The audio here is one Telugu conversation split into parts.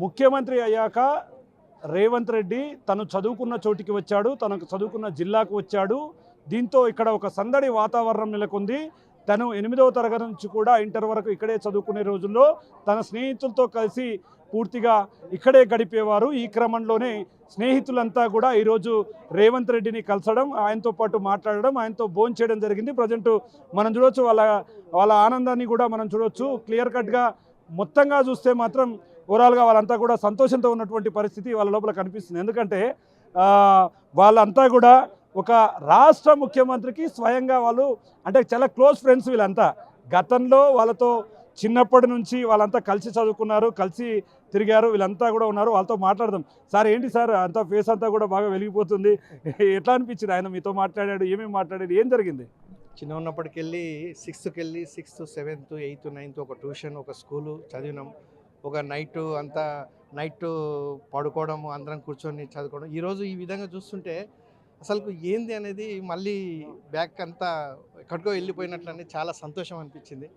ముఖ్యమంత్రి అయ్యాక రేవంత్ రెడ్డి తను చదువుకున్న చోటికి వచ్చాడు, తనకు చదువుకున్న జిల్లాకు వచ్చాడు. దీంతో ఇక్కడ ఒక సందడి వాతావరణం నెలకొంది. తను 8వ తరగతి నుంచి కూడా ఇంటర్ వరకు ఇక్కడే చదువుకునే రోజుల్లో తన స్నేహితులతో కలిసి పూర్తిగా ఇక్కడే గడిపేవారు. ఈ క్రమంలోనే స్నేహితులంతా కూడా ఈరోజు రేవంత్ రెడ్డిని కలసడం, ఆయనతో పాటు మాట్లాడడం, ఆయనతో భోంచేయడం జరిగింది. ప్రజెంట్ మనం చూడొచ్చు వాళ్ళ ఆనందాన్ని కూడా మనం చూడొచ్చు. క్లియర్ కట్గా మొత్తంగా చూస్తే మాత్రం ఓవరాల్గా వాళ్ళంతా కూడా సంతోషంతో ఉన్నటువంటి పరిస్థితి వాళ్ళ లోపల కనిపిస్తుంది. ఎందుకంటే వాళ్ళంతా కూడా ఒక రాష్ట్ర ముఖ్యమంత్రికి స్వయంగా వాళ్ళు అంటే చాలా క్లోజ్ ఫ్రెండ్స్. వీళ్ళంతా గతంలో వాళ్ళతో చిన్నప్పటి నుంచి వాళ్ళంతా కలిసి చదువుకున్నారు, కలిసి తిరిగారు. వీళ్ళంతా కూడా ఉన్నారు. వాళ్ళతో మాట్లాడదాం. సార్ ఏంటి సార్ అంతా ఫేస్ అంతా కూడా బాగా వెలిగిపోతుంది, ఎట్లా అనిపించింది? ఆయన మీతో మాట్లాడాడు, ఏమేమి మాట్లాడాడు, ఏం జరిగింది? చిన్న ఉన్నప్పటికెళ్ళి 6th 7th 8th 9th ఒక ట్యూషన్, ఒక స్కూలు చదివినాం. ఒక నైట్ పడుకోవడం, అందరం కూర్చొని చదువుకోవడం. ఈరోజు ఈ విధంగా చూస్తుంటే అసలు ఏంది అనేది మళ్ళీ బ్యాక్ అంతా ఎక్కడికో వెళ్ళిపోయినట్లని చాలా సంతోషం అనిపించింది.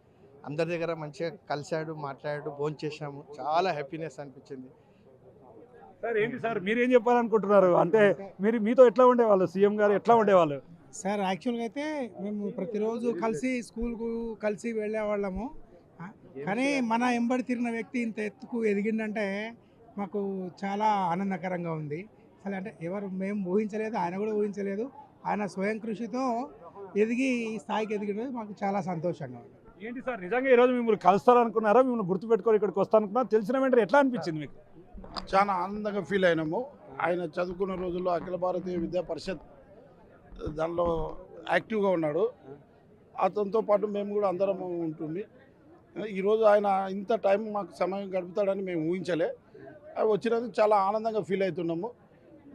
అందరి దగ్గర మంచిగా కలిశాడు, మాట్లాడాడు, భోంచేసాము. చాలా హ్యాపీనెస్ అనిపించింది. సార్ ఏంటి సార్ మీరేం చెప్పాలనుకుంటున్నారు? అంటే మీతో ఎట్లా ఉండేవాళ్ళు, సీఎం గారు ఎట్లా ఉండేవాళ్ళు? సార్ యాక్చువల్గా అయితే మేము ప్రతిరోజు కలిసి స్కూల్కు కలిసి వెళ్ళేవాళ్ళము. కానీ మన ఎంబడి తిరిగిన వ్యక్తి ఇంత ఎత్తుకు ఎదిగిందంటే మాకు చాలా ఆనందకరంగా ఉంది. అసలు అంటే మేము ఊహించలేదు, ఆయన కూడా ఊహించలేదు. ఆయన స్వయం కృషితో ఎదిగి ఈ స్థాయికి ఎదిగినది మాకు చాలా సంతోషంగా ఉంది. ఏంటి సార్ నిజంగా ఈరోజు మిమ్మల్ని కలుస్తారనుకున్నారా, మిమ్మల్ని గుర్తుపెట్టుకొని ఇక్కడికి వస్తారనుకున్నారా? తెలిసిన వెంటనే ఎట్లా అనిపించింది మీకు? చాలా ఆనందంగా ఫీల్ అయినాము. ఆయన చదువుకున్న రోజుల్లో అఖిల భారతీయ విద్యా పరిషత్ దానిలో యాక్టివ్గా ఉన్నాడు. అతనితో పాటు మేము కూడా అందరం ఉంటుంది. ఈరోజు ఆయన ఇంత టైం మాకు సమయం గడుపుతాడని మేము ఊహించలే. వచ్చినందుకు చాలా ఆనందంగా ఫీల్ అవుతున్నాము.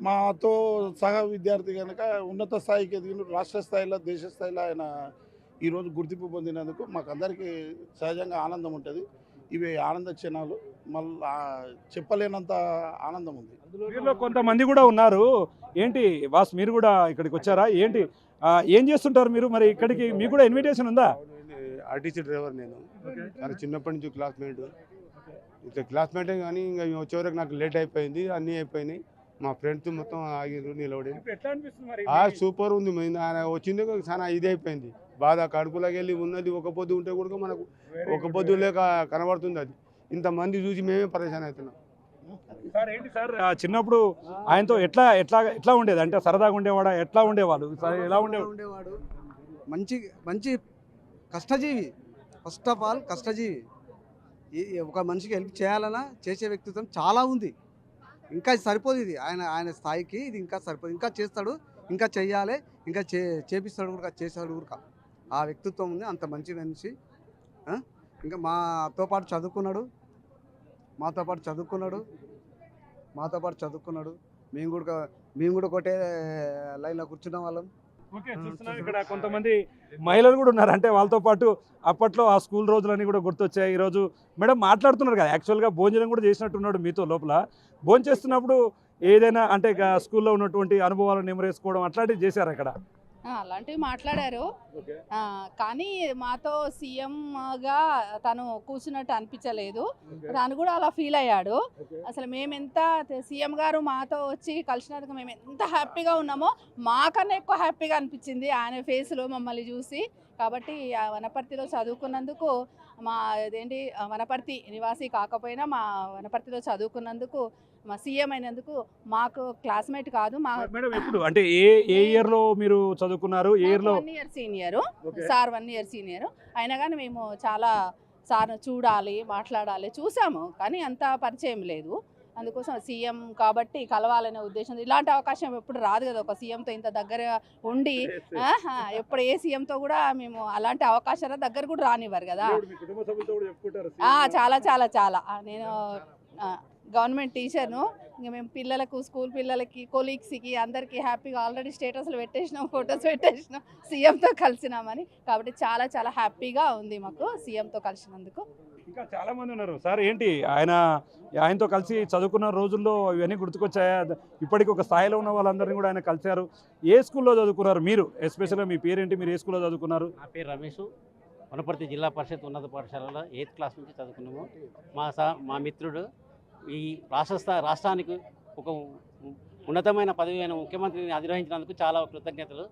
మాతో సహ విద్యార్థి కనుక ఉన్నత స్థాయికి ఎదిగిన రాష్ట్ర స్థాయిలో, దేశ స్థాయిలో ఆయన ఈరోజు గుర్తింపు పొందినందుకు మాకు అందరికీ సహజంగా ఆనందం ఉంటుంది. ఇవి ఆనంద క్షణాలు, మళ్ళీ చెప్పలేనంత ఆనందం ఉంది. వీరిలో కొంతమంది కూడా ఉన్నారు. ఏంటి బాస్ మీరు కూడా ఇక్కడికి వచ్చారా? ఏంటి ఏం చేస్తుంటారు మీరు? మరి ఇక్కడికి మీకు కూడా ఇన్విటేషన్ ఉందా? ఆర్టీసీ డ్రైవర్ నేను. చాలా చిన్నప్పటి నుంచి క్లాస్మేట్. ఇట్లా క్లాస్మేటే కానీ ఇంకా వచ్చేవరకు నాకు లేట్ అయిపోయింది, అన్నీ అయిపోయినాయి. మా ఫ్రెండ్స్ మొత్తం ఆగిరు, నిలబడి. సూపర్ ఉంది. ఆయన వచ్చింది చాలా ఇది అయిపోయింది. బాధ కడుపులోకి వెళ్ళి ఉన్నది. ఒక పొద్దు ఉంటే కూడా మనకు ఒక పొద్దు లేక కనబడుతుంది. అది ఇంతమంది చూసి మేమే పరేషాన్ అవుతున్నాం. సార్ ఏంటి సార్ చిన్నప్పుడు ఆయనతో ఎట్లా ఉండేది? అంటే సరదాగా ఉండేవాడా? ఎట్లా ఉండేవాళ్ళు? ఎలా ఉండేవాడు? మంచి కష్టజీవి. ఫస్ట్ ఆఫ్ ఆల్ కష్టజీవి. ఒక మనిషికి హెల్ప్ చేయాలన్నా చేసే వ్యక్తిత్వం చాలా ఉంది. ఇంకా సరిపోదు ఇది ఆయన స్థాయికి. ఇది ఇంకా సరిపోదు. ఇంకా చేస్తాడు, ఇంకా చెయ్యాలి, ఇంకా చేపిస్తాడు కూడా, చేస్తాడు కూడా. ఆ వ్యక్తిత్వం ఉంది. అంత మంచి మనిషి. ఇంకా మాతో పాటు చదువుకున్నాడు. మేము కూడా ఒకటే లైన్లో కూర్చున్న వాళ్ళం. ఓకే, చూస్తున్నాం ఇక్కడ కొంతమంది మహిళలు కూడా ఉన్నారు. అంటే వాళ్ళతో పాటు అప్పట్లో ఆ స్కూల్ రోజులన్నీ కూడా గుర్తొచ్చాయి. ఈరోజు మేడం మాట్లాడుతున్నారు కదా, యాక్చువల్గా భోజనం కూడా చేసినట్టున్నాడు మీతో లోపల. భోజనం చేస్తున్నప్పుడు ఏదైనా అంటే స్కూల్లో ఉన్నటువంటి అనుభవాలను నెమరేసుకోవడం అట్లాంటివి చేశారు అక్కడ? అలాంటివి మాట్లాడారు. కానీ మాతో సీఎంగా తను కూర్చున్నట్టు అనిపించలేదు. తను కూడా అలా ఫీల్ అయ్యాడు. అసలు మేమెంత సీఎం గారు మాతో వచ్చి కలిసినందుకు మేము ఎంత హ్యాపీగా ఉన్నామో మాకన్నా ఎక్కువ హ్యాపీగా అనిపించింది ఆయన ఫేస్లో మమ్మల్ని చూసి. కాబట్టి వనపర్తిలో చదువుకున్నందుకు వనపర్తి నివాసి కాకపోయినా మా వనపర్తిలో చదువుకున్నందుకు, మా సీఎం అయినందుకు మాకు క్లాస్మేట్ కాదు. మేడం ఎప్పుడు అంటే ఏ ఇయర్లో మీరు చదువుకున్నారు? ఏ ఇయర్లో? 1 year senior sir. 1 year senior అయినా కానీ మేము చాలా సార్ను చూడాలి, మాట్లాడాలి చూసాము. కానీ అంత పరిచయం లేదు. అందుకోసం సీఎం కాబట్టి కలవాలనే ఉద్దేశం. ఇలాంటి అవకాశం ఎప్పుడు రాదు కదా, ఒక సీఎంతో ఇంత దగ్గర ఉండి. ఎప్పుడు ఏ సీఎంతో కూడా మేము అలాంటి అవకాశాల దగ్గర కూడా రానివ్వరు కదా. చాలా చాలా చాలా. నేను గవర్నమెంట్ టీచర్ను. ఇంకా మేము పిల్లలకు, స్కూల్ పిల్లలకి, కొలీగ్స్కి అందరికీ హ్యాపీగా ఆల్రెడీ స్టేటస్లు పెట్టేసినాం, ఫొటోస్ పెట్టేసినాం సీఎంతో కలిసినామని. కాబట్టి చాలా చాలా హ్యాపీగా ఉంది మాకు సీఎంతో కలిసినందుకు. ఇంకా చాలా మంది ఉన్నారు సార్. ఏంటి ఆయనతో కలిసి చదువుకున్న రోజుల్లో ఇవన్నీ గుర్తుకొచ్చాయా? ఇప్పటికి ఒక స్థాయిలో ఉన్న వాళ్ళందరినీ కూడా ఆయన కలిశారు. ఏ స్కూల్లో చదువుకున్నారు మీరు? ఎస్పెషల్గా మీ పేరేంటి, మీరు ఏ స్కూల్లో చదువుకున్నారు? నా పేరు రమేష్. వనపర్తి జిల్లా పరిషత్ ఉన్నత పాఠశాలలో 8th క్లాస్ నుంచి చదువుకున్నాము. మా మిత్రుడు ఈ రాష్ట్రానికి ఒక ఉన్నతమైన పదవి అయిన ముఖ్యమంత్రిని అధిరోహించినందుకు చాలా కృతజ్ఞతలు.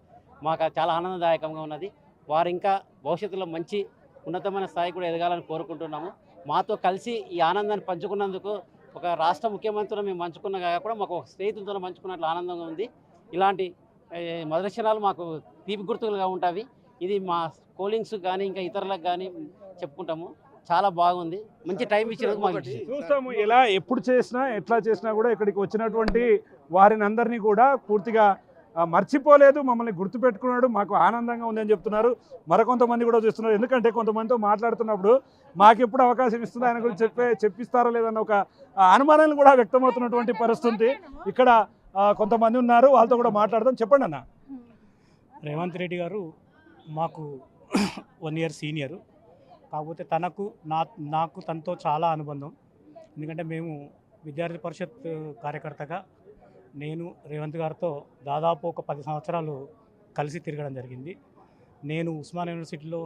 మాకు చాలా ఆనందదాయకంగా ఉన్నది. వారు ఇంకా భవిష్యత్తులో మంచి ఉన్నతమైన స్థాయి కూడా ఎదగాలని కోరుకుంటున్నాము. మాతో కలిసి ఈ ఆనందాన్ని పంచుకున్నందుకు ఒక రాష్ట్ర ముఖ్యమంత్రిని మేము పంచుకున్నా కూడా మాకు ఒక స్నేహితులతో పంచుకున్నట్లు ఆనందంగా ఉంది. ఇలాంటి మొదటి క్షణాలు మాకు తీపి గుర్తులుగా ఉంటాయి. ఇది మా కోలింగ్స్ కానీ ఇంకా ఇతరులకు కానీ చెప్పుకుంటాము. చాలా బాగుంది. మంచి టైం ఇచ్చినందుకు మాకు చూస్తాము. ఎలా ఎప్పుడు చేసినా ఎట్లా చేసినా కూడా ఇక్కడికి వచ్చినటువంటి వారిని అందరినీ కూడా పూర్తిగా మర్చిపోలేదు, మమ్మల్ని గుర్తుపెట్టుకున్నాడు, మాకు ఆనందంగా ఉందని చెప్తున్నారు. మరికొంతమంది కూడా చూస్తున్నారు. ఎందుకంటే కొంతమందితో మాట్లాడుతున్నప్పుడు మాకు ఎప్పుడు అవకాశం ఇస్తుందో ఆయన గురించి చెప్పిస్తారా లేదన్న ఒక అనుమానాలు కూడా వ్యక్తమవుతున్నటువంటి పరిస్థితి ఇక్కడ కొంతమంది ఉన్నారు. వాళ్ళతో కూడా మాట్లాడదాం. చెప్పండి అన్న. రేవంత్ రెడ్డి గారు మాకు 1 ఇయర్ సీనియరు. కాకపోతే నాకు తనతో చాలా అనుబంధం. ఎందుకంటే మేము విద్యార్థి పరిషత్ కార్యకర్తగా నేను రేవంత్ గారితో దాదాపు ఒక 10 సంవత్సరాలు కలిసి తిరగడం జరిగింది. నేను ఉస్మాన్ యూనివర్సిటీలో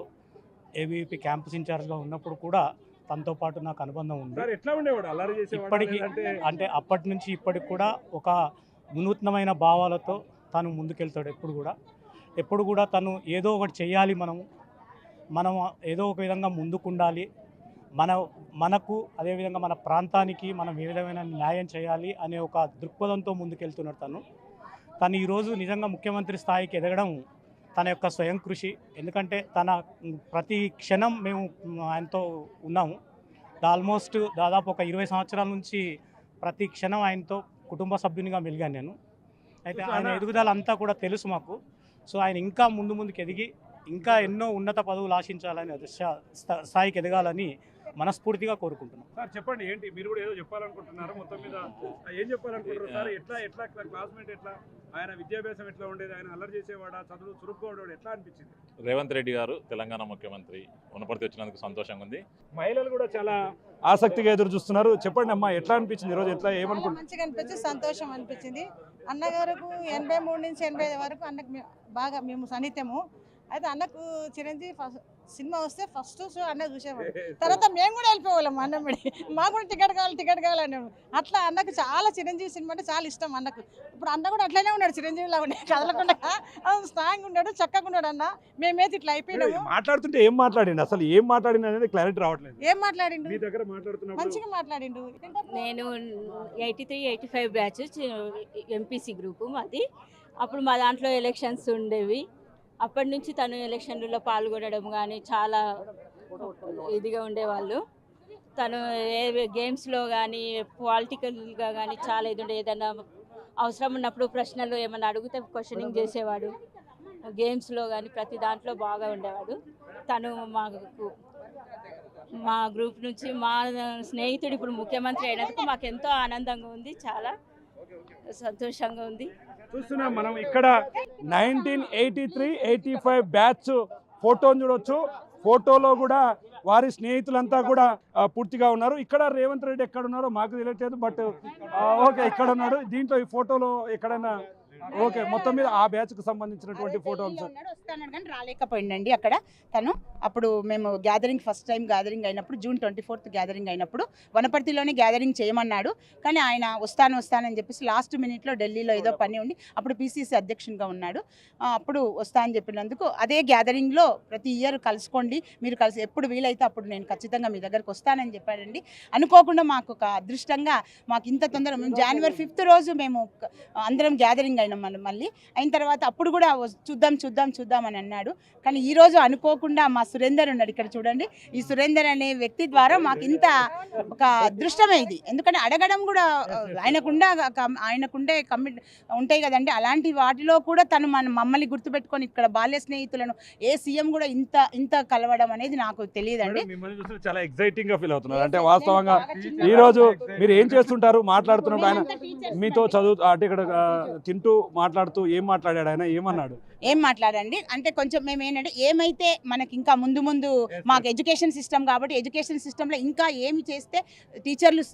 ఏబీవీపీ క్యాంపస్ ఇన్ఛార్జ్గా ఉన్నప్పుడు కూడా తనతో పాటు నాకు అనుబంధం ఉంది. ఇప్పటికీ అంటే అప్పటి నుంచి ఇప్పటికి కూడా ఒక వినూత్నమైన భావాలతో తను ముందుకెళ్తాడు. ఎప్పుడు కూడా తను ఏదో ఒకటి చేయాలి, మనం ఏదో ఒక విధంగా ముందుకుండాలి, మనకు అదేవిధంగా మన ప్రాంతానికి మనం ఏ విధమైన న్యాయం చేయాలి అనే ఒక దృక్పథంతో ముందుకెళ్తున్నాడు తను ఈరోజు నిజంగా ముఖ్యమంత్రి స్థాయికి ఎదగడం తన యొక్క స్వయం కృషి. ఎందుకంటే తన ప్రతి క్షణం మేము ఆయనతో ఉన్నాము. ఆల్మోస్ట్ దాదాపు ఒక 20 సంవత్సరాల నుంచి ప్రతి క్షణం ఆయనతో కుటుంబ సభ్యునిగా మెలిగాను నేను. అయితే ఆయన ఎదుగుదల అంతా కూడా తెలుసు మాకు. సో ఆయన ఇంకా ముందుకు ఎదిగి ఇంకా ఎన్నో ఉన్నత పదవులు ఆశించాలని, స్థాయికి ఎదగాలని మనస్ఫూర్తిగా కోరుకుంటున్నాం. సార్ చెప్పండి, ఏంటి మీరు కూడా ఏదో చెప్పాలనుకుంటున్నారు? మొత్తం మీద ఏం చెప్పాలనుకుంటున్నారు సార్? ఎట్లా క్లాస్మేట్, ఎట్లా ఆయన విద్యాభ్యాసం ఎట్లా ఉండేది? ఆయన అల్లరి చేసేవాడా, చదువు చురుక్కువాడు, ఎట్లా అనిపించింది? రేవంత్ రెడ్డి గారు తెలంగాణ ముఖ్యమంత్రి వనపర్తి వచ్చినందుకు సంతోషంగా ఉంది. మహిళలు కూడా చాలా ఆసక్తిగా ఎదురు చూస్తున్నారు. చెప్పండి అమ్మా, ఎట్లా అనిపించింది ఈరోజు? ఎట్లా ఏమనుకుంటున్నారు? మంచిగా అనిపించింది, సంతోషం అనిపించింది. అన్నగారికి 83 నుంచి 85 వరకు అన్నకు బాగా మేము సన్నిహితము. అయితే అన్నకు చిరంజీవి సినిమా వస్తే ఫస్ట్ షో అన్న చూసేవాడు. తర్వాత మేము కూడా వెళ్ళిపోవాళ్ళం అన్నమ్మడి. మాకు కూడా టికెట్ కావాలి అట్లా అన్నకు చాలా చిరంజీవి సినిమా అంటే చాలా ఇష్టం అన్నకు. ఇప్పుడు అన్న కూడా అట్లనే ఉన్నాడు, చిరంజీవిలా ఉండే కదలకుండా స్ట్రాంగ్ ఉన్నాడు, చక్కగా ఉన్నాడు అన్న. మేమైతే ఇట్లా అయిపోయినాము. మాట్లాడుతుంటే ఏం మాట్లాడిండు, అసలు ఏం మాట్లాడింది అనేది క్లారిటీ రావట్లేదు. ఏం మాట్లాడిండు? మీ దగ్గర మాట్లాడుతున్నా మంచిగా మాట్లాడిండు. నేను 83-85 బ్యాచ్ ఎంపీసీ గ్రూపు మాది. అప్పుడు మా దాంట్లో ఎలక్షన్స్ ఉండేవి. అప్పటి నుంచి తను ఎలక్షన్లలో పాల్గొనడం కానీ చాలా ఇదిగా ఉండేవాళ్ళు. తను గేమ్స్లో కానీ పొలిటికల్గా కానీ చాలా ఇది ఉండే. ఏదైనా అవసరం ఉన్నప్పుడు ప్రశ్నలు ఏమైనా అడిగితే క్వశ్చనింగ్ చేసేవాడు. గేమ్స్లో కానీ ప్రతి దాంట్లో బాగా ఉండేవాడు. తను మా గ్రూప్ నుంచి మా స్నేహితుడు ఇప్పుడు ముఖ్యమంత్రి అయినందుకు మాకు ఎంతో ఆనందంగా ఉంది, చాలా సంతోషంగా ఉంది. చూస్తున్నాం మనం ఇక్కడ 1983-85 బ్యాచ్ ఫోటోని చూడొచ్చు. ఫోటోలో కూడా వారి స్నేహితులంతా కూడా పూర్తిగా ఉన్నారు. ఇక్కడ రేవంత్ రెడ్డి ఎక్కడ ఉన్నారో మాకు తెలియట్లేదు, బట్ ఓకే ఇక్కడ ఉన్నాడు. దీంట్లో ఈ ఫోటోలో ఎక్కడైనా ఓకే మొత్తం మీద ఆ బ్యాచ్కు సంబంధించినటువంటి ఫోటో వస్తాను కానీ రాలేకపోయిందండి. అక్కడ తను అప్పుడు మేము గ్యాదరింగ్ ఫస్ట్ టైం గ్యాదరింగ్ అయినప్పుడు June 24th గ్యాదరింగ్ అయినప్పుడు వనపర్తిలోనే గ్యాదరింగ్ చేయమన్నాడు. కానీ ఆయన వస్తానని చెప్పేసి లాస్ట్ మినిట్లో ఢిల్లీలో ఏదో పని ఉండి అప్పుడు PCC అధ్యక్షునిగా ఉన్నాడు. అప్పుడు వస్తా అని చెప్పినందుకు అదే గ్యాదరింగ్లో ప్రతి ఇయర్ కలుసుకోండి, మీరు కలిసి ఎప్పుడు వీలైతే అప్పుడు నేను ఖచ్చితంగా మీ దగ్గరకు వస్తానని చెప్పాడండి. అనుకోకుండా మాకు ఒక అదృష్టంగా మాకు ఇంత తొందరగా మేము January 5th రోజు మేము అందరం గ్యాదరింగ్ అయినాం. మళ్ళీ అయిన తర్వాత అప్పుడు కూడా చూద్దాం అని అన్నాడు. కానీ ఈరోజు అనుకోకుండా మా సురేందర్ ఉన్నాడు ఇక్కడ చూడండి. ఈ సురేందర్ అనే వ్యక్తి ద్వారా మాకు ఇంత ఒక అదృష్టమే ఇది. ఎందుకంటే అడగడం కూడా ఆయనకుండే కమిట్ ఉంటాయి కదండి. అలాంటి వాటిలో కూడా తను మమ్మల్ని గుర్తుపెట్టుకొని ఇక్కడ బాల్య స్నేహితులను ఏ సీఎం కూడా ఇంత కలవడం అనేది నాకు తెలియదండి. చాలా ఎక్సైటింగ్ గా ఫీల్ అవుతున్నారు. అంటే వాస్తవంగా ఈ రోజు మీరు ఏం చేస్తుంటారు? మాట్లాడుతున్నప్పుడు ఆయన మీతో చదువు అంటే ఇక్కడ తింటూ మాట్లాడుతూ ఏం మాట్లాడాడు, ఆయన ఏమన్నాడు? ఏం మాట్లాడండి అంటే కొంచెం మేము ఏంటంటే ఏమైతే మనకి ఇంకా ముందు ముందు మాకు ఎడ్యుకేషన్ సిస్టమ్ కాబట్టి ఎడ్యుకేషన్ సిస్టంలో ఇంకా ఏమి చేస్తే టీచర్లు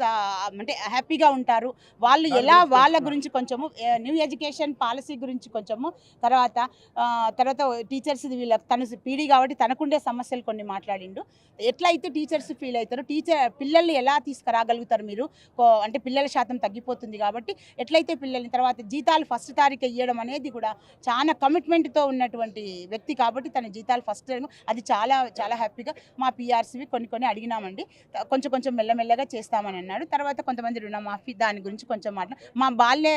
అంటే హ్యాపీగా ఉంటారు, వాళ్ళు ఎలా వాళ్ళ గురించి కొంచెము న్యూ ఎడ్యుకేషన్ పాలసీ గురించి కొంచెము తర్వాత టీచర్స్ వీళ్ళ తను పీడీ కాబట్టి తనకుండే సమస్యలు కొన్ని మాట్లాడిండు. ఎట్లయితే టీచర్స్ ఫీల్ అవుతారు, పిల్లల్ని ఎలా తీసుకురాగలుగుతారు మీరు, అంటే పిల్లల శాతం తగ్గిపోతుంది కాబట్టి ఎట్లయితే పిల్లల్ని తర్వాత జీతాలు ఫస్ట్ తారీఖు ఇవ్వడం అనేది కూడా చాలా కమిట్మెంట్తో ఉన్నటువంటి వ్యక్తి కాబట్టి తన జీతాలు ఫస్ట్ అది చాలా చాలా హ్యాపీగా మా పిఆర్సీవి కొన్ని అడిగినామండి, కొంచెం మెల్లమెల్లగా చేస్తామని అన్నాడు. తర్వాత కొంతమంది రుణమాఫీ దాని గురించి కొంచెం మా బాల్య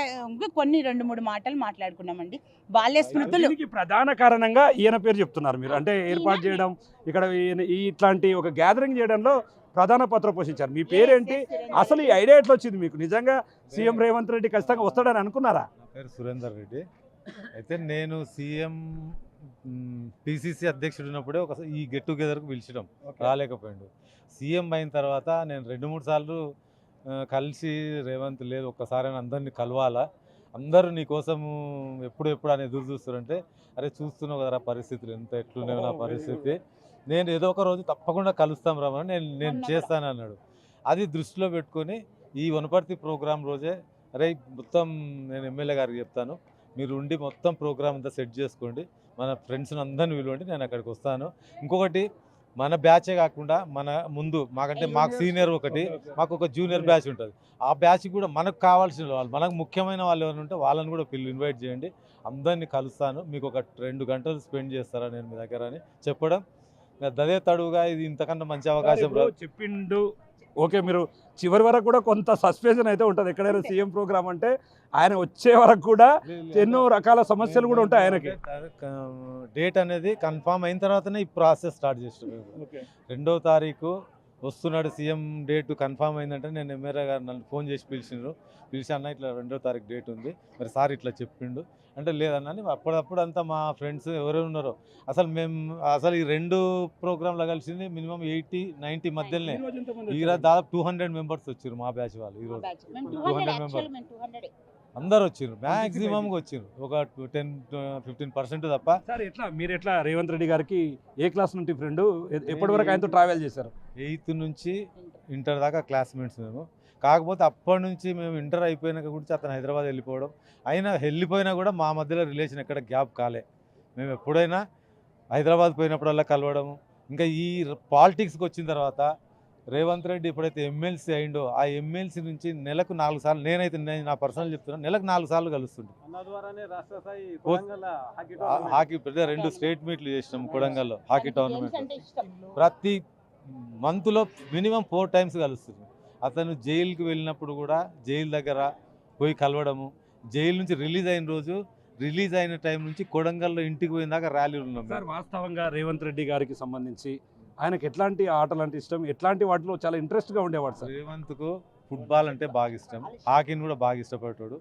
కొన్ని 2-3 మాటలు మాట్లాడుకున్నామండి. బాల్య స్మృతులు ప్రధాన కారణంగా ఈయన పేరు చెప్తున్నారు మీరు, అంటే ఏర్పాటు చేయడం ఇక్కడ ఇట్లాంటి ఒక గ్యాదరింగ్ చేయడంలో ప్రధాన పాత్ర పోషించారు. మీ పేరేంటి, అసలు ఈ ఐడియా ఎట్లా వచ్చింది మీకు? నిజంగా సీఎం రేవంత్ రెడ్డి ఖచ్చితంగా వస్తాడని అనుకున్నారా? నా పేరు సురేందర్ రెడ్డి. అయితే నేను సీఎం పిసిసి అధ్యక్షుడు ఉన్నప్పుడే ఈ గెట్ టుగెదర్కి పిలిచడం రాలేకపోయాడు. సీఎం అయిన తర్వాత నేను 2-3 సార్లు కలిసి రేవంత్ లేదు ఒక్కసారి అందరినీ కలవాలా, అందరూ నీకోసము ఎప్పుడు అని ఎదురు చూస్తారంటే, అరే చూస్తున్నావు కదరా పరిస్థితులు ఎంత ఎట్లున్నాయో నా పరిస్థితి, నేను ఏదో ఒక రోజు తప్పకుండా కలుస్తాం రామని నేను చేస్తాను అన్నాడు. అది దృష్టిలో పెట్టుకొని ఈ వనపర్తి ప్రోగ్రాం రోజే అరే మొత్తం నేను ఎమ్మెల్యే గారికి చెప్తాను, మీరు ఉండి మొత్తం ప్రోగ్రామ్ అంతా సెట్ చేసుకోండి, మన ఫ్రెండ్స్ని అందరిని పిలవండి, నేను అక్కడికి వస్తాను. ఇంకొకటి మన బ్యాచే కాకుండా మాకు సీనియర్ ఒకటి, మాకు ఒక జూనియర్ బ్యాచ్ ఉంటుంది, ఆ బ్యాచ్ కూడా మనకు కావాల్సిన వాళ్ళు, మనకు ముఖ్యమైన వాళ్ళు ఎవరైనా ఉంటే వాళ్ళని కూడా ఇన్వైట్ చేయండి, అందరినీ కలుస్తాను, మీకు ఒక 2 గంటలు స్పెండ్ చేస్తారా నేను మీ దగ్గర అని చెప్పడం. అదే తడువుగా ఇది ఇంతకన్నా మంచి అవకాశం చెప్పిండు. ఓకే, మీరు చివరి వరకు కూడా కొంత సస్పెన్షన్ అయితే ఉంటుంది ఎక్కడైనా సీఎం ప్రోగ్రామ్ అంటే, ఆయన వచ్చే వరకు కూడా ఎన్నో రకాల సమస్యలు కూడా ఉంటాయి ఆయనకి. డేట్ అనేది కన్ఫామ్ అయిన తర్వాతనే ఈ ప్రాసెస్ స్టార్ట్ చేస్తున్నాం. 2వ తారీఖు వస్తున్నాడు సీఎం, డేట్ కన్ఫామ్ అయిందంటే నేను ఎమ్మెల్యే గారు నన్ను ఫోన్ చేసి పిలిచి అన్న ఇట్లా 2వ తారీఖు డేట్ ఉంది, మరి సార్ ఇట్లా చెప్పిండు అంటే లేదన్నా. అప్పుడప్పుడు అంతా మా ఫ్రెండ్స్ ఎవరెవరు ఉన్నారో అసలు ఈ 2 ప్రోగ్రాంలు కలిసింది మినిమం 80-90 మధ్యలోనే. ఈరోజు దాదాపు 200 మెంబర్స్ వచ్చారు మా బ్యాచ్ వాళ్ళు. ఈరోజు 200 మెంబర్స్ అందరు వచ్చారు, మ్యాక్సిమంగా వచ్చారు, ఒక 10-15% తప్ప. సార్ మీరు ఎట్లా రేవంత్ రెడ్డి గారికి ఏ క్లాస్ నుండి ఫ్రెండ్, ఎప్పటి వరకు ఆయనతో ట్రావెల్ చేశారు? 8th నుంచి ఇంటర్ దాకా క్లాస్మేట్స్ మేము. కాకపోతే అప్పటి నుంచి మేము ఇంటర్ అయిపోయినాక గురించి అతను హైదరాబాద్ వెళ్ళిపోవడం, అయినా వెళ్ళిపోయినా కూడా మా మధ్యలో రిలేషన్ ఎక్కడ గ్యాప్ కాలే. మేము ఎప్పుడైనా హైదరాబాద్ పోయినప్పుడల్లా కలవడము. ఇంకా ఈ పాలిటిక్స్కి వచ్చిన తర్వాత రేవంత్ రెడ్డి ఎప్పుడైతే ఎమ్మెల్సీ అయిండో ఆ ఎమ్మెల్సీ నుంచి నెలకు 4 సార్లు, నేను నా పర్సనల్ చెప్తున్నా, నెలకు 4 సార్లు కలుస్తుండే. హాకీ 2 స్టేట్ మీట్లు చేసినాం కొడంగల్లో, హాకీ టోర్నమెంట్. ప్రతి మంత్లో మినిమం 4 టైమ్స్ కలుస్తుంది. అతను జైలుకి వెళ్ళినప్పుడు కూడా జైలు దగ్గర పోయి కలవడము, జైలు నుంచి రిలీజ్ అయిన టైం నుంచి కొడంగల్లో ఇంటికి పోయినాక ర్యాలీలు ఉన్నాం. వాస్తవంగా రేవంత్ రెడ్డి గారికి సంబంధించి ఆయనకు ఎట్లాంటి ఆటలు అంటే ఇష్టం, ఎట్లాంటి వాటిలో చాలా ఇంట్రెస్ట్గా ఉండేవాడు సార్? రేవంత్కు ఫుట్బాల్ అంటే బాగా ఇష్టం, హాకీని కూడా బాగా ఇష్టపడేవాడు.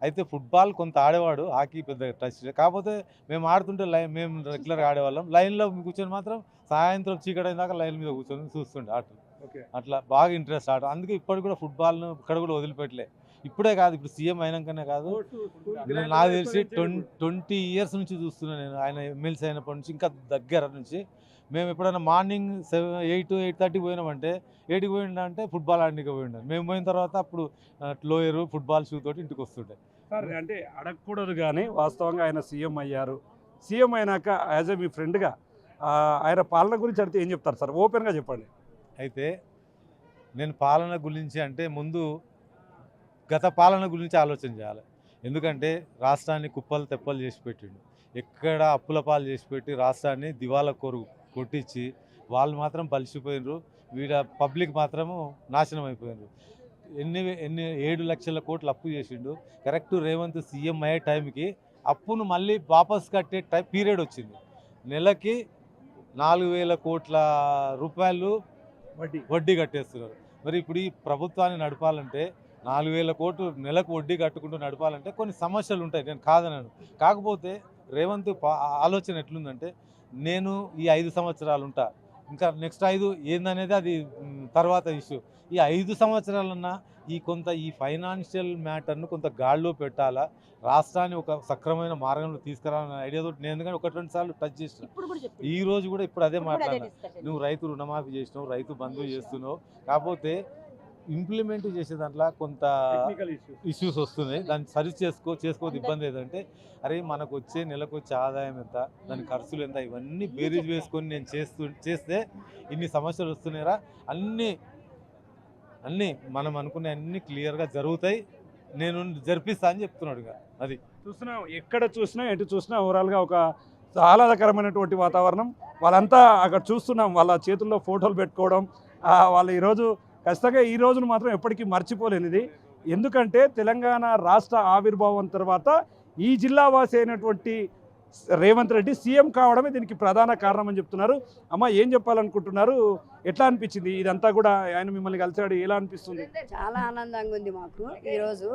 అయితే ఫుట్బాల్ కొంత ఆడేవాడు, హాకీ పెద్ద టచ్. కాకపోతే మేము ఆడుతుంటే మేము రెగ్యులర్గా ఆడేవాళ్ళం. లైన్లో కూర్చొని మాత్రం సాయంత్రం చీకటి దాకా లైన్ మీద కూర్చొని చూస్తుండే ఆటలు. అట్లా బాగా ఇంట్రెస్ట్ ఆట. అందుకే ఇప్పటికి కూడా ఫుట్బాల్ను ఇక్కడ కూడా వదిలిపెట్టలే. ఇప్పుడే కాదు, ఇప్పుడు సీఎం అయినాకనే కాదు, నాకు తెలిసి 20 years నుంచి చూస్తున్నాను నేను. ఆయన ఎమ్మెల్సీ అయినప్పటి నుంచి ఇంకా దగ్గర నుంచి మేము ఎప్పుడైనా మార్నింగ్ 8-8:30 పోయినామంటే 8కి పోయిందంటే ఫుట్బాల్ ఆడడానికి పోయిండాను. మేము పోయిన తర్వాత అప్పుడు లోయరు ఫుట్బాల్ షూ తోటి ఇంటికి వస్తుండే. సార్ అంటే అడగకూడదు కానీ వాస్తవంగా ఆయన సీఎం అయ్యారు. సీఎం అయినాక యాజ్ ఏ మీ ఫ్రెండ్గా ఆయన పాలన గురించి అడిగితే ఏం చెప్తారు సార్? ఓపెన్గా చెప్పండి. అయితే నేను పాలన గురించి అంటే ముందు గత పాలన గురించి ఆలోచన చేయాలి. ఎందుకంటే రాష్ట్రాన్ని కుప్పలు తెప్పలు చేసి పెట్టిండు, ఎక్కడ అప్పుల పాలు చేసి పెట్టి రాష్ట్రాన్ని దివాలా కొట్టించి వాళ్ళు మాత్రం బలిసిపోయినరు, పబ్లిక్ మాత్రము నాశనం అయిపోయినరు. 7 లక్షల కోట్లు అప్పు చేసిండు. కరెక్ట్ రేవంత్ సీఎం అయ్యే టైంకి అప్పును మళ్ళీ వాపస్ కట్టే పీరియడ్ వచ్చింది. నెలకి 4,000 కోట్ల రూపాయలు వడ్డీ కట్టేస్తున్నారు. మరి ఇప్పుడు ఈ ప్రభుత్వాన్ని నడపాలంటే 4,000 కోట్లు నెలకు వడ్డీ కట్టుకుంటూ నడపాలంటే కొన్ని సమస్యలు ఉంటాయి, నేను కాదన్నాను. కాకపోతే రేవంత్ ఆలోచన ఎట్లుందంటే, నేను ఈ 5 సంవత్సరాలు ఉంటా, ఇంకా నెక్స్ట్ 5 ఏందనేది అది తర్వాత ఇష్యూ. ఈ 5 సంవత్సరాలన్నా ఈ ఫైనాన్షియల్ మ్యాటర్ను కొంత గాడిలో పెట్టాలా, రాష్ట్రాన్ని ఒక సక్రమైన మార్గంలో తీసుకురావాలనే ఐడియాతో నేను ఎందుకంటే 1-2 సార్లు టచ్ చేసిన. ఈ రోజు కూడా ఇప్పుడు అదే మాట్లాడినా. నువ్వు రైతు రుణమాఫీ చేసినావు, రైతు బంధు చేస్తున్నావు, కాకపోతే ఇంప్లిమెంట్ చేసే దాంట్లో కొంత ఇష్యూస్ వస్తున్నాయి. దాన్ని సరి చేసుకోవద్దు. ఇబ్బంది ఏదంటే అరే మనకు వచ్చే నెలకు వచ్చే ఆదాయం ఎంత, దాని ఖర్చులు ఎంత, ఇవన్నీ బేరీజ్ వేసుకొని నేను చేస్తే ఇన్ని సమస్యలు వస్తున్నాయిరా, అన్నీ మనం అనుకునే అన్నీ క్లియర్గా జరుగుతాయి, నేను జరిపిస్తా అని చెప్తున్నాడు. అది చూస్తున్నాం, ఎక్కడ చూసినా ఎటు చూసినా ఓవరాల్గా ఒక ఆహ్లాదకరమైనటువంటి వాతావరణం. వాళ్ళంతా అక్కడ చూస్తున్నాం, వాళ్ళ చేతుల్లో ఫోటోలు పెట్టుకోవడం. వాళ్ళు ఈరోజు ఖచ్చితంగా ఈ రోజును మాత్రం ఎప్పటికీ మర్చిపోలేనిది. ఎందుకంటే తెలంగాణ రాష్ట్ర ఆవిర్భావం తర్వాత ఈ జిల్లా వాసి అయినటువంటి రేవంత్ రెడ్డి సీఎం కావడమే దీనికి ప్రధాన కారణం అని చెప్తున్నారు. అమ్మ, ఏం చెప్పాలనుకుంటున్నారు? ఎట్లా అనిపించింది ఇదంతా కూడా? ఆయన మిమ్మల్ని కలిసాడు, ఎలా అనిపిస్తుంది? చాలా ఆనందంగా ఉంది మాకు ఈరోజు.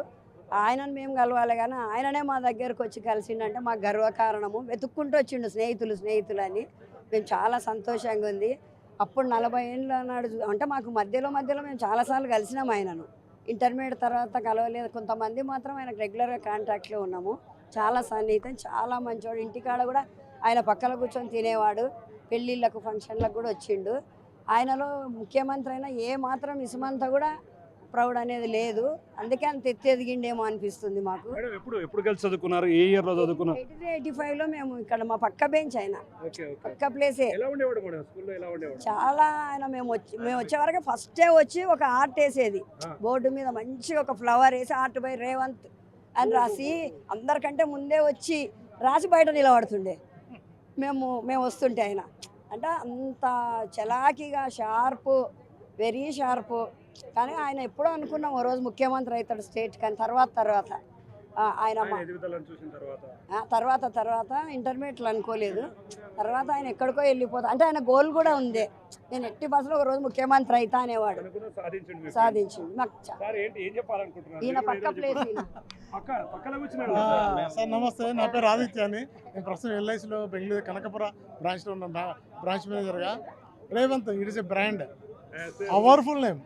ఆయనను మేము కలవాలి కానీ ఆయననే మా దగ్గరకు వచ్చి కలిసిండంటే మాకు గర్వకారణము. వెతుక్కుంటూ వచ్చిండు స్నేహితులని. మేము చాలా సంతోషంగా ఉంది. అప్పుడు 40 ఏళ్ళ నాడు అంటే మాకు మధ్యలో మేము చాలాసార్లు కలిసినాం ఆయనను. ఇంటర్మీడియట్ తర్వాత కలవలేదు. కొంతమంది మాత్రం ఆయనకు రెగ్యులర్గా కాంటాక్ట్లో ఉన్నాము. చాలా సన్నిహితం, చాలా మంచివాడు. ఇంటికాడ కూడా ఆయన పక్కన కూర్చొని తినేవాడు. పెళ్ళిళ్ళకు ఫంక్షన్లకు కూడా వచ్చిండు. ఆయనలో ముఖ్యమంత్రి అయినా ఏ మాత్రం ఇసుమంతా కూడా ప్రౌడ్ అనేది లేదు. అందుకే అంత ఎదిగిండేమో అనిపిస్తుంది మాకు. ఎప్పుడు కలిసి చదువుకున్నారు? ఏ ఇయర్లో చదువుకున్నారు? 83-85లో మేము ఇక్కడ మా పక్క బెంచ్ ఆయన, పక్క ప్లేసే. చాలా ఆయన మేము వచ్చే వరకు ఫస్టే వచ్చి ఒక ఆర్ట్ వేసేది బోర్డు మీద, మంచిగా ఒక ఫ్లవర్ వేసి ఆర్ట్ బై రేవంత్ అని రాసి అందరికంటే ముందే వచ్చి రాసి బయట నిలబడుతుండే మేము వస్తుంటే. ఆయన అంటే అంత చలాకీగా షార్పు, వెరీ షార్పు. కానీ ఆయన ఎప్పుడో అనుకున్నాం ఓ రోజు ముఖ్యమంత్రి అవుతాడు స్టేట్, కానీ తర్వాత ఆయన తర్వాత ఇంటర్మీడియట్లో అనుకోలేదు. తర్వాత ఆయన ఎక్కడికో వెళ్ళిపోతా అంటే ఆయన గోల్ కూడా ఉంది, నేను ఎట్టి బస్సులో ఒక రోజు ముఖ్యమంత్రి అవుతా అనేవాడు. సాధించింది. ఈయన పక్క ప్లేస్. సార్ నమస్తే, నా పేరు ఆదిత్య అని. నేను ప్రస్తుతం ఎల్ఐసిలో బెంగళూరు కనకపుర బ్రాంచ్లో ఉన్న బ్రాంచ్ మేనేజర్గా. Revanth, it is a brand, powerful name,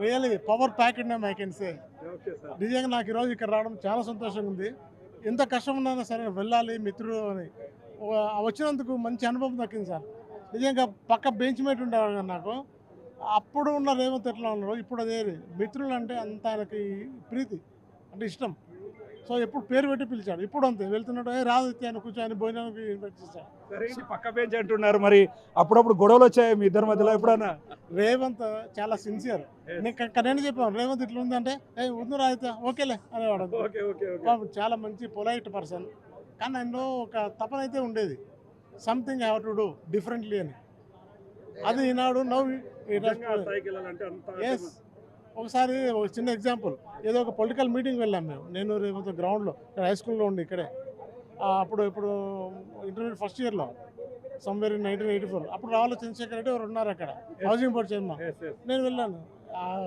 really power packed name I can say. నిజంగా నాకు ఈరోజు ఇక్కడ రావడం చాలా సంతోషంగా ఉంది. ఎంత కష్టం ఉన్నా సరే వెళ్ళాలి మిత్రుడు అని వచ్చినందుకు మంచి అనుభవం దక్కింది సార్. నిజంగా పక్క బెంచ్ మేట్ ఉండేవాడు నాకు. అప్పుడు ఉన్న రేవంత్ ఎట్లా ఉన్నారు, ఇప్పుడు అదే మిత్రులు అంటే అంత ఆయనకి ప్రీతి అంటే ఇష్టం. సో ఎప్పుడు పేరు పెట్టి పిలిచాడు. ఇప్పుడు అంతే వెళ్తున్నాడు, రాదు ఆయన కూర్చో, ఆయన భోజనానికి ఇన్వైట్ చేశాడు. పక్క బెంచ్ అంటున్నారు, మరి అప్పుడప్పుడు గొడవలు వచ్చాయి మీ ఇద్దరి మధ్యలో ఎప్పుడన్నా? రేవంత్ చాలా సిన్సియర్. నేను చెప్పాను రేవంత్ ఇట్లా ఉందంటే ఉందు రాయితే ఓకేలే అనేవాడు. చాలా మంచి పొలైట్ పర్సన్. కానీ ఆయనలో ఒక తపన అయితే ఉండేది, something have to do differently అని. అది ఈనాడు ఎస్. ఒకసారి ఒక చిన్న ఎగ్జాంపుల్, ఏదో ఒక పొలిటికల్ మీటింగ్ వెళ్ళాం నేను రేవంత్ గ్రౌండ్లో, హై స్కూల్లో ఉండి ఇక్కడే. ఇప్పుడు ఇంటర్మీడియట్ ఫస్ట్ ఇయర్లో సమ్వేర్ ఇన్ 1984. అప్పుడు రావుల చంద్రశేఖర్ రెడ్డి ఎవరు ఉన్నారు అక్కడ, హౌసింగ్ బోర్డ్ చైర్మన్. నేను వెళ్ళాను,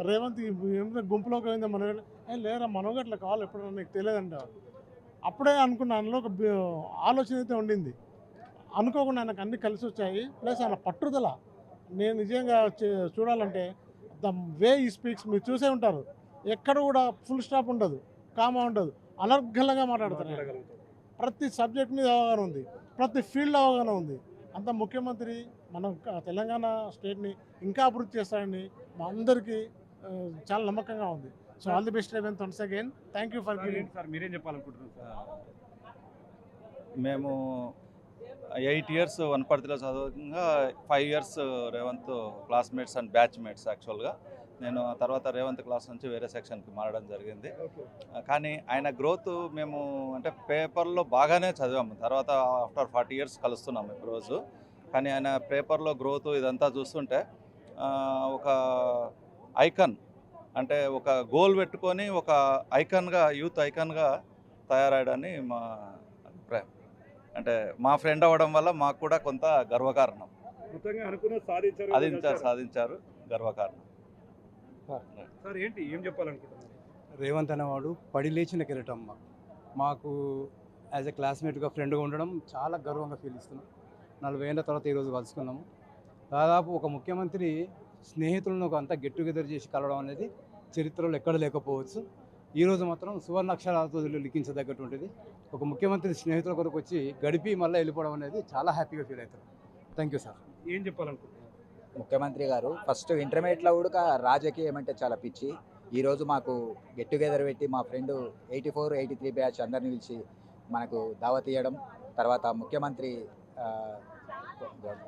రేవంత్ ఏమైనా గుంపులోకి పోయిందా మనం, లేరా మనోగా అట్లా కావాలి ఎప్పుడు నీకు తెలియదంట. అప్పుడే అనుకున్నా, అందులో ఒక ఆలోచన అయితే ఉండింది. అనుకోకుండా ఆయనకు అన్నీ కలిసి వచ్చాయి. ప్లస్ ఆయన పట్టుదల నేను నిజంగా చూడాలంటే ద వే ఈ స్పీక్స్ మీరు చూసే ఉంటారు, ఎక్కడ కూడా ఫుల్ స్టాప్ ఉండదు, కామా ఉండదు, అనర్గళంగా మాట్లాడతారు. ప్రతి సబ్జెక్ట్ మీద అవగాహన ఉంది, ప్రతి ఫీల్డ్ అవగాహన ఉంది. అంత ముఖ్యమంత్రి మనం తెలంగాణ స్టేట్ని ఇంకా అభివృద్ధి చేస్తారని మా అందరికీ చాలా నమ్మకంగా ఉంది. So all the best Revanth once again. Thank you for giving. Sir మీరేం చెప్పాలనుకుంటున్నారు సార్? మేము 8 years వనపర్తిలో చదవగా 5 years Revanth classmates and batchmates. యాక్చువల్గా నేను తర్వాత రేవంత్ క్లాస్ నుంచి వేరే సెక్షన్కి మారడం జరిగింది. కానీ ఆయన గ్రోత్ మేము అంటే పేపర్లో బాగానే చదివాము. తర్వాత ఆఫ్టర్ 40 years కలుస్తున్నాము ఈరోజు. కానీ ఆయన పేపర్లో గ్రోత్ ఇదంతా చూస్తుంటే ఒక ఐకాన్ అంటే ఒక గోల్ పెట్టుకొని ఒక ఐకాన్గా, యూత్ ఐకాన్గా తయారయ్యాడని మా అభిప్రాయం. అంటే మా ఫ్రెండ్ అవ్వడం వల్ల మాకు కూడా కొంత గర్వకారణం. సాధించారు, గర్వకారణం. సార్ ఏంటి ఏం చెప్పాలనుకుంటున్నారు? రేవంత్ అనేవాడు పడి లేచిన కిరీటం. మాకు యాజ్ ఎ క్లాస్మేట్గా ఫ్రెండ్గా ఉండడం చాలా గర్వంగా ఫీల్ ఇస్తున్నాం. 40 ఏళ్ళ తర్వాత ఈరోజు కలుసుకున్నాము. దాదాపు ఒక ముఖ్యమంత్రి స్నేహితులను ఒక అంతా గెట్ టుగెదర్ చేసి కలవడం అనేది చరిత్రలో ఎక్కడ లేకపోవచ్చు. ఈరోజు మాత్రం సువర్ణాక్షరాలతో లిఖించదగ్గటువంటిది. ఒక ముఖ్యమంత్రి స్నేహితుల కొరకు వచ్చి గడిపి మళ్ళీ వెళ్ళిపోవడం అనేది చాలా హ్యాపీగా ఫీల్ అవుతారు. Thank you sir. ఏం చెప్పాలనుకుంటున్నారు? ముఖ్యమంత్రి గారు ఫస్ట్ ఇంటర్మీడియట్లో కూడా రాజకీయం అంటే చాలా పిచ్చి. ఈరోజు మాకు గెట్ టుగెదర్ పెట్టి మా ఫ్రెండ్ 84, 83 బ్యాచ్ అందరిని పిలిచి మనకు దావత్ ఇవ్వడం, తర్వాత ముఖ్యమంత్రి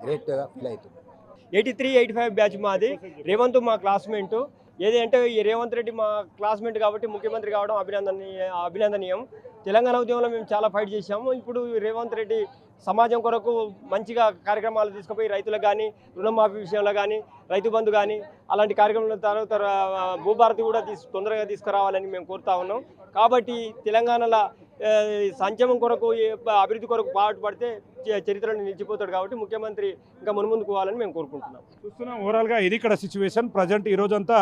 గ్రేట్గా ఫీల్ అవుతుంది. 83, 85 బ్యాచ్ మాది. రేవంత్ మా క్లాస్మేట్. ఏది అంటే ఈ రేవంత్ రెడ్డి మా క్లాస్మేట్ కాబట్టి ముఖ్యమంత్రి కావడం అభినందనీయం. తెలంగాణ ఉద్యమంలో మేము చాలా ఫైట్ చేశాము. ఇప్పుడు రేవంత్ రెడ్డి సమాజం కొరకు మంచిగా కార్యక్రమాలు తీసుకుపోయి రైతులకు కానీ, రుణమాఫీ విషయంలో కానీ, రైతు బంధు కానీ అలాంటి కార్యక్రమాల తర్వాత భూభారతి కూడా తొందరగా తీసుకురావాలని మేము కోరుతా ఉన్నాం. కాబట్టి తెలంగాణలో సంక్షేమం కొరకు అభివృద్ధి కొరకు పాటుపడితే చరిత్రను నిలిచిపోతాడు. కాబట్టి ముఖ్యమంత్రి ఇంకా మున్ముందుకు పోవాలని మేము కోరుకుంటున్నాం. చూస్తున్నాం ఓవరాల్గా ఇది ఇక్కడ సిచ్యువేషన్. ప్రజెంట్ ఈరోజంతా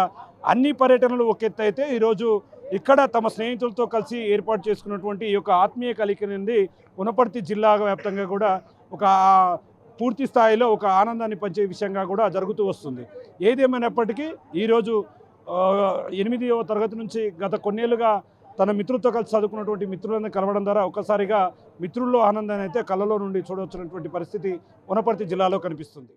అన్ని పర్యటనలు ఒక ఎత్తు అయితే ఈరోజు ఇక్కడ తమ స్నేహితులతో కలిసి ఏర్పాటు చేసుకున్నటువంటి ఈ యొక్క ఆత్మీయ కలికి నుండి వనపర్తి జిల్లా వ్యాప్తంగా కూడా ఒక పూర్తి స్థాయిలో ఒక ఆనందాన్ని పంచే విషయంగా కూడా జరుగుతూ వస్తుంది. ఏదేమైనప్పటికీ ఈరోజు 8వ తరగతి నుంచి గత కొన్నేళ్లుగా తన మిత్రులతో కలిసి చదువుకున్నటువంటి మిత్రులను కలవడం ద్వారా ఒక్కసారిగా మిత్రుల్లో ఆనందాన్ని అయితే కళ్ళలో నుండి చూడవచ్చినటువంటి పరిస్థితి వనపర్తి జిల్లాలో కనిపిస్తుంది.